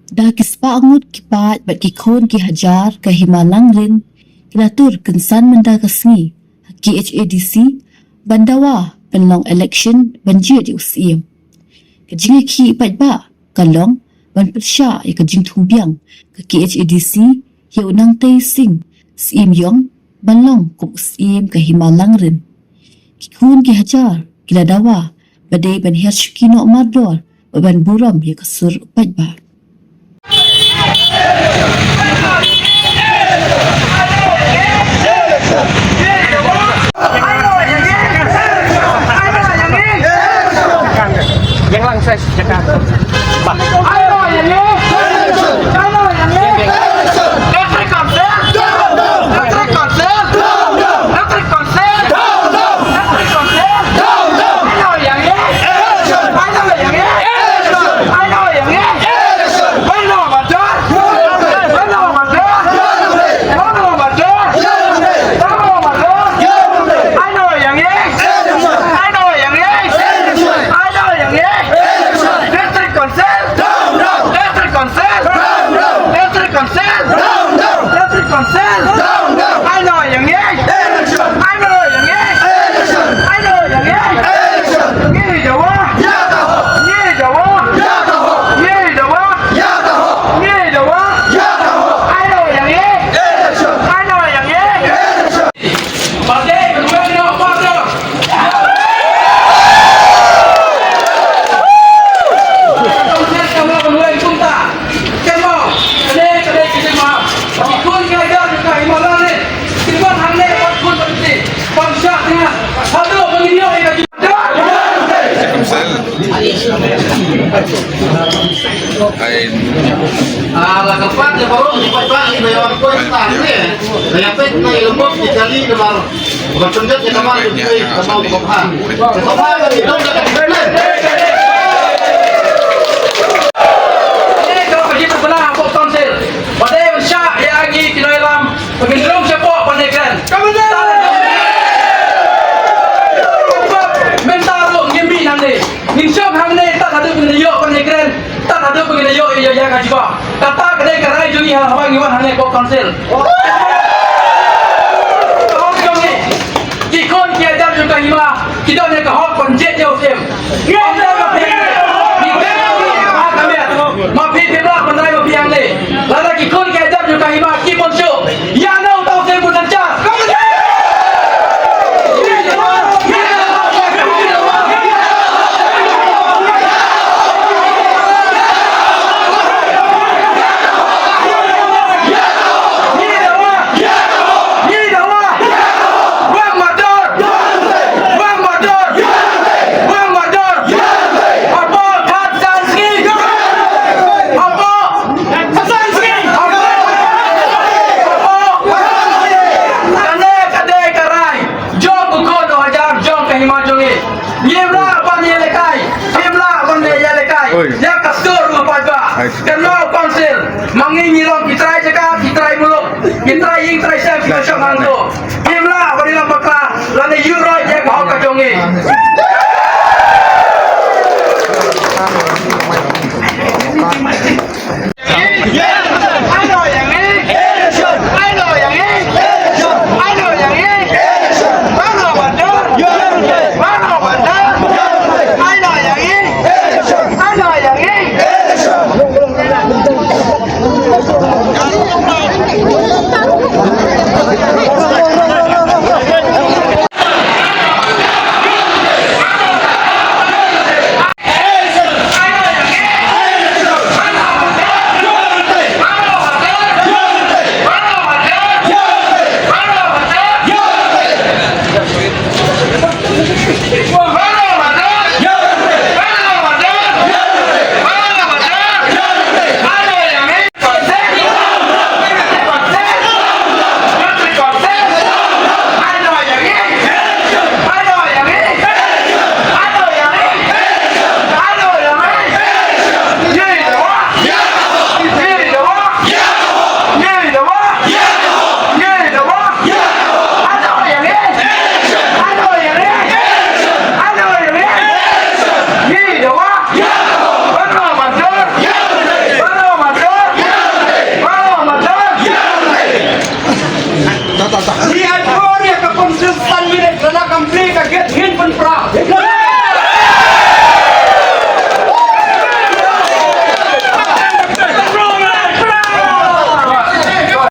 Dah kispaangut kipat bat kikon ki hajar ke himalang rin kinatur kensan menda kasngi haki HADC bandawa penlong election banjir di usim kejing ki ipat ba kalong ban persya ya kejing tubiang ke HADC ya unang tay sing sim yong banlong kum usim ke himalang rin kikon ki hajar kila dawa badai ban hershkino mardor ban buram ya kasur upat ba Yang lang saya cakap. Ayo yang ni. Ayo yang ni. Electric konser. Electric konser. Electric konser. Electric konser. Ayo yang ni. Ayo yang ni. Ayo yang ni. Ayo macam. Ayo macam. Ayo macam. Ayo macam. Ayo yang ni. Ayo yang ni. Ayo yang ni. Electric konser. Electric konser. Electric konser. Electric konser. Ayo yang ni. Ayo yang ni. Ayo yang ni. Ni Jawa. Ni Jawa. Ni Jawa. Ni Jawa. Ayo yang ni. Ayo yang ni. Partai kedua ni apa tu? Konser kamu kedua di Punta. Kamu kedai kita mau. Ikut kerja juga himalang ni. Kita hamle waktu berhenti. Pangsatnya satu video yang kita. La campana de varón y para y me llevan cuenta de la pena y el monte de allí de mar macam dia de kamar de kamar de kamar de kamar de donde que Kalau pergi berbelah apa konser. Pada Syak yang lagi kita dalam pengendung siapa pandekan. Mental lo ngimbi nanti. Nincok hamne tak ada pengendayok pandekan. Tak ada pengendayok yang juga. Kata kedai kerai jungi hal-hal ngiwan hamne kok konser. Kau jungi. Kikon kiajar juga hima. Kita ni kahok konjet jauh sem. Mafi pibla pandai mafi yang le. Lada kikon kiajar juga hima kipon show. Yang nak tahu saya pun lancar. Ya kasur apa juga. Kenal konser. Mangingi long kitrai cakap, kitrai muluk, kitrai ing, kitrai siap, kita siap hantu. Himlah beri lampak lah. Lalu euro je kau kajongi. Ayo yang ni. Ayo yang ni. Ayo yang ni. Mana bandar? Mana bandar? Ayo yang ni. Ayo yang ni. Tak. Lihat